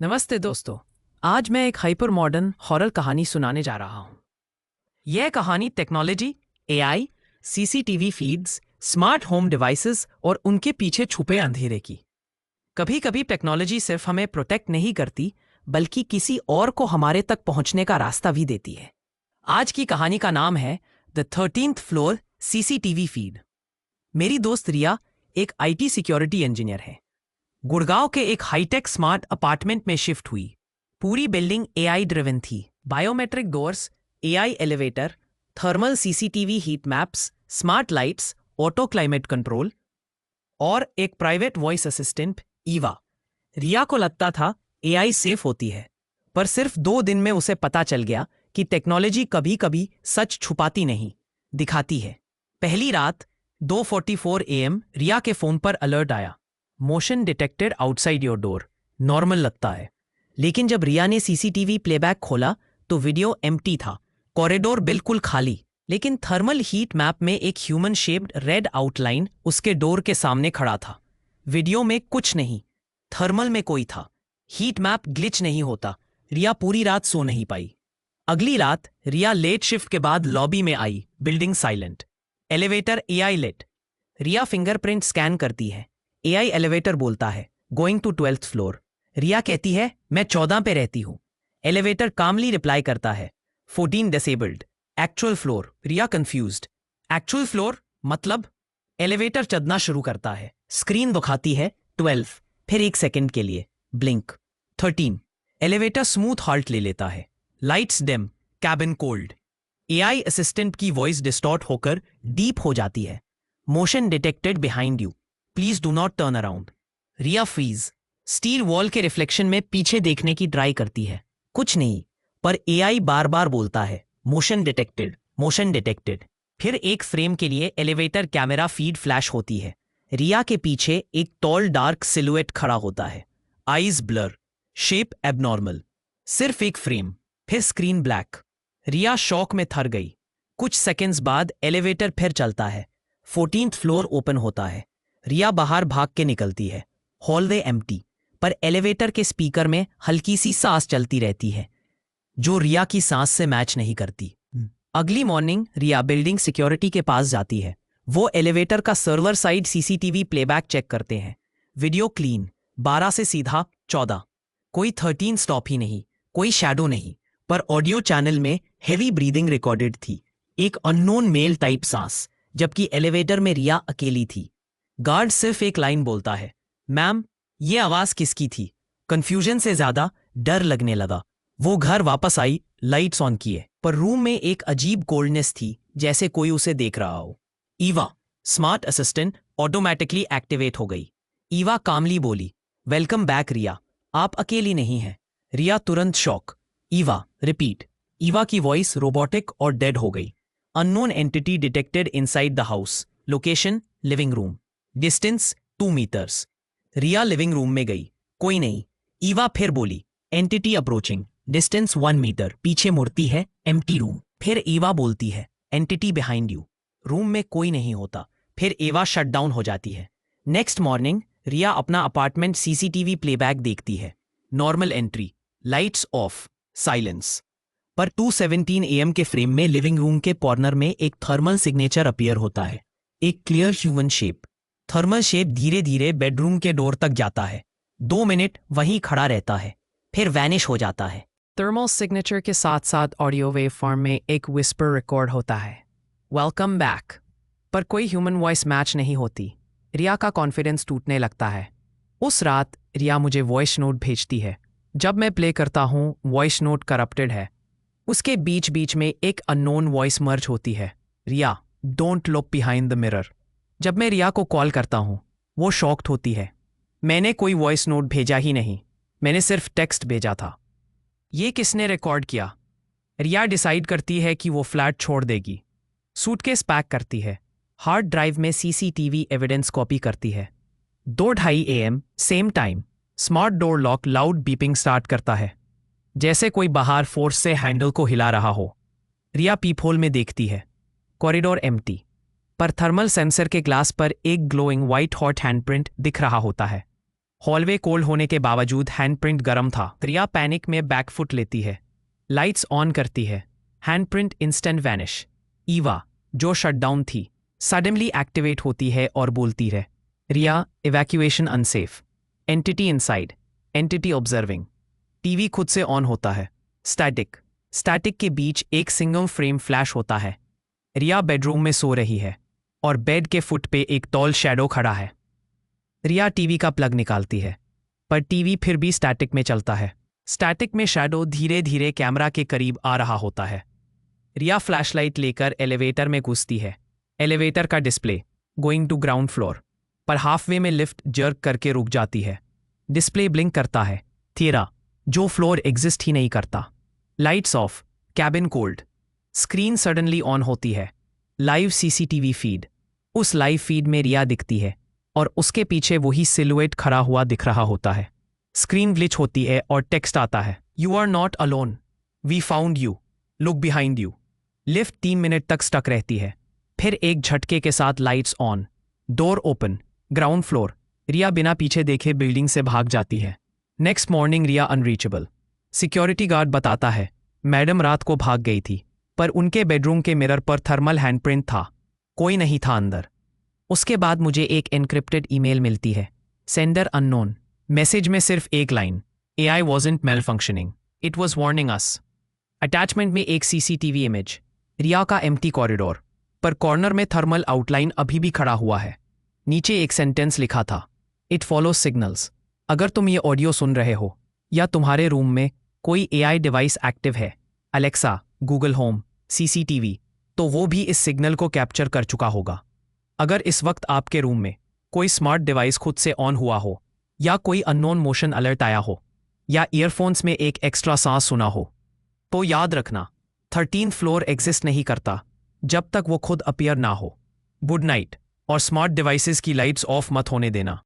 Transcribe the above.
नमस्ते दोस्तों। आज मैं एक हाइपर मॉडर्न हॉरर कहानी सुनाने जा रहा हूँ। यह कहानी technology, AI, CCTV feeds, smart home devices और उनके पीछे छुपे अंधेरे की। कभी कभी टेक्नोलॉजी सिर्फ हमें प्रोटेक्ट नहीं करती, बल्कि किसी और को हमारे तक पहुंचने का रास्ता भी देती है। आज की कहानी का नाम है the 13th floor CCTV feed. मेरी दोस्त रिया एक आईटी सिक्योरिटी इंजीनियर है। गुड़गांव के एक हाईटेक स्मार्ट अपार्टमेंट में शिफ्ट हुई। पूरी बिल्डिंग एआई ड्रिवन थी। Biometric doors, AI elevator, thermal CCTV heat maps, smart lights, auto climate control और एक प्राइवेट वॉइस असिस्टेंट ईवा। रिया को लगता था एआई सेफ होती है, पर सिर्फ 2 दिन में उसे पता चल गया कि टेक्नोलॉजी कभी कभी सच छुपाती नहीं, दिखाती है। पहली रात 2:44 AM रिया के फोन पर अलर्ट आया, motion detected outside your door. Normal लगता है, लेकिन जब रिया ने सीसीटीवी प्लेबैक खोला तो वीडियो एम्प्टी था। कॉरिडोर बिल्कुल खाली, लेकिन थर्मल हीट मैप में एक ह्यूमन शेप्ड रेड आउटलाइन उसके डोर के सामने खड़ा था। वीडियो में कुछ नहीं, थर्मल में कोई था। हीट मैप ग्लिच नहीं होता। रिया पूरी रात सो नहीं पाई। अगली रात रिया लेट शिफ्ट के बाद लॉबी में आई। Building silent, elevator AI lit. Riya fingerprint scan करती है। एआई एलिवेटर बोलता है गोइंग टू 12th फ्लोर। रिया कहती है मैं 14 पे रहती हूँ। एलिवेटर कामली रिप्लाई करता है 14 disabled. Actual floor. Riya confused, actual floor मतलब? एलिवेटर चलना शुरू करता है। स्क्रीन दिखाती है 12, फिर 1 सेकंड के लिए ब्लिंक। 13। एलिवेटर स्मूथ हॉल्ट ले लेता है। Lights dim, cabin cold. AI assistant की वॉइस डिस्टॉर्ट होकर डीप हो जाती है। Motion detected behind you, please do not turn around. Riya freeze. Steel wall के रिफ्लेक्शन में पीछे देखने की ट्राई करती है, कुछ नहीं। पर एआई बार बार बोलता है मोशन डिटेक्टेड, मोशन डिटेक्टेड। फिर एक फ्रेम के लिए एलिवेटर कैमरा फीड फ्लैश होती है। रिया के पीछे एक टॉल डार्क सिलुएट खड़ा होता है। Eyes blur, shape abnormal. सिर्फ एक फ्रेम, फिर स्क्रीन ब्लैक। रिया शॉक में थर गई। कुछ सेकंड्स बाद एलिवेटर फिर चलता है। 14th फ्लोर ओपन होता है। रिया बाहर भाग के निकलती है। हॉलवे एम्प्टी, पर एलिवेटर के स्पीकर में हल्की सी सांस चलती रहती है, जो रिया की सांस से मैच नहीं करती। अगली मॉर्निंग रिया बिल्डिंग सिक्योरिटी के पास जाती है। वो एलिवेटर का server side CCTV playback check करते हैं। वीडियो क्लीन, 12 से सीधा 14। कोई 13 स्टॉप ही नहीं, कोई शैडो नहीं। पर ऑडियो चैनल में हेवी ब्रीदिंग रिकॉर्डेड थी, एक अननोन मेल टाइप सांस, जबकि एलिवेटर में रिया अकेली थी। गार्ड सिर्फ एक लाइन बोलता है, मैम ये आवाज किसकी थी? कंफ्यूजन से ज्यादा डर लगने लगा। वो घर वापस आई, लाइट्स ऑन किए, पर रूम में एक अजीब कोल्डनेस थी, जैसे कोई उसे देख रहा हो। Eva, smart assistant, automatically activate हो गई। ईवा कामली बोली, वेलकम बैक रिया, आप अकेली नहीं हैं। रिया तुरंत शॉक। ईवा रिपीट। ईवा की वॉइस रोबोटिक और डेड हो गई। Unknown entity detected inside the house. Location living room. Distance 2 metres. Riya living room में गई, कोई नहीं। ईवा फिर बोली, एंटिटी अप्रोचिंग, डिस्टेंस 1 मीटर। पीछे मुड़ती है, एम्प्टी रूम। फिर ईवा बोलती है, एंटिटी बिहाइंड यू। रूम में कोई नहीं होता। फिर ईवा शट डाउन हो जाती है। नेक्स्ट मॉर्निंग रिया अपना अपार्टमेंट सीसीटीवी प्लेबैक देखती है। Normal entry, lights off, silence. पर 2:17 AM के फ्रेम में लिविंग रूम के कॉर्नर में एक थर्मल सिग्नेचर अपीयर होता है, एक clear human shape. Thermal shape धीरे धीरे बेडरूम के डोर तक जाता है। 2 मिनट वहीं खड़ा रहता है, फिर वैनिश हो जाता है। थर्मल सिग्नेचर के साथ साथ ऑडियो वेव फॉर्म में एक विस्पर रिकॉर्ड होता है, वेलकम बैक। पर कोई ह्यूमन वॉइस मैच नहीं होती। रिया का कॉन्फिडेंस टूटने लगता है। उस रात रिया मुझे वॉइस नोट भेजती है। जब मैं प्ले करता हूँ, वॉइस नोट करप्टेड है। उसके बीच बीच में एक अननोन वॉइस मर्ज होती है, Riya don't look behind the mirror. जब मैं रिया को कॉल करता हूँ, वो शॉक्ड होती है। मैंने कोई वॉइस नोट भेजा ही नहीं, मैंने सिर्फ टेक्स्ट भेजा था। ये किसने रिकॉर्ड किया? रिया डिसाइड करती है कि वो फ्लैट छोड़ देगी। सूटकेस पैक करती है। हार्ड ड्राइव में सीसीटीवी एविडेंस कॉपी करती है। 2:30 AM same time smart door lock loud beeping start करता है, जैसे कोई बाहर फोर्स से हैंडल को हिला रहा हो। रिया पीपहोल में देखती है। कॉरिडोर एम्प्टी, पर थर्मल सेंसर के ग्लास पर एक ग्लोइंग व्हाइट हॉट हैंडप्रिंट दिख रहा होता है। हॉलवे कोल्ड होने के बावजूद हैंडप्रिंट गर्म था। रिया पैनिक में बैकफुट लेती है, लाइट्स ऑन करती है, हैंडप्रिंट इंस्टेंट वैनिश। ईवा, जो शटडाउन थी, सडनली एक्टिवेट होती है और बोलती है, Riya, evacuation unsafe. Entity inside, entity observing. TV खुद से ऑन होता है। स्टैटिक, स्टैटिक के बीच एक सिंगल फ्रेम फ्लैश होता है। रिया बेडरूम में सो रही है और बेड के फुट पे एक टॉल शैडो खड़ा है। रिया टीवी का प्लग निकालती है, पर टीवी फिर भी स्टैटिक में चलता है। स्टैटिक में शैडो धीरे धीरे कैमरा के करीब आ रहा होता है। रिया फ्लैशलाइट लेकर एलिवेटर में घुसती है। एलिवेटर का display going to ground floor, पर हाफवे में लिफ्ट जर्क करके रुक जाती है। डिस्प्ले ब्लिंक करता है, तेरा जो फ्लोर एग्जिस्ट ही नहीं करता। Lights off, cabin cold. Screen suddenly on होती है। Live CCTV feed. उस लाइव फीड में रिया दिखती है और उसके पीछे वही सिलुएट खड़ा हुआ दिख रहा होता है। स्क्रीन ग्लिच होती है और टेक्स्ट आता है, you are not alone, we found you, look behind you. Lift 3 minute तक स्टक रहती है, फिर एक झटके के साथ lights on, door open, ground floor. Riya बिना पीछे देखे बिल्डिंग से भाग जाती है। Next morning Riya unreachable. Security guard बताता है, मैडम रात को भाग गई थी, पर उनके बेडरूम के मिरर पर थर्मल हैंडप्रिंट था, कोई नहीं था अंदर। उसके बाद मुझे एक एनक्रिप्टेड ईमेल मिलती है, सेंडर अननोन। मैसेज में सिर्फ एक line, AI wasn't malfunctioning, it was warning us। Attachment में एक सीसीटीवी इमेज, रिया का एम्प्टी कॉरिडोर, पर कॉर्नर में थर्मल आउटलाइन अभी भी खड़ा हुआ है। नीचे एक सेंटेंस लिखा था, इट फॉलोज सिग्नल्स। अगर तुम ये ऑडियो सुन रहे हो या तुम्हारे रूम में कोई AI डिवाइस एक्टिव है, अलेक्सा, गूगल होम, CCTV, तो वो भी इस सिग्नल को कैप्चर कर चुका होगा। अगर इस वक्त आपके रूम में कोई स्मार्ट डिवाइस खुद से ऑन हुआ हो, या कोई अननोन मोशन अलर्ट आया हो, या ईयरफोन्स में एक एक्स्ट्रा सांस सुना हो, तो याद रखना 13th फ्लोर एग्जिस्ट नहीं करता जब तक वो खुद अपीयर ना हो। गुड नाइट, और स्मार्ट डिवाइसेस की लाइट्स ऑफ मत होने देना।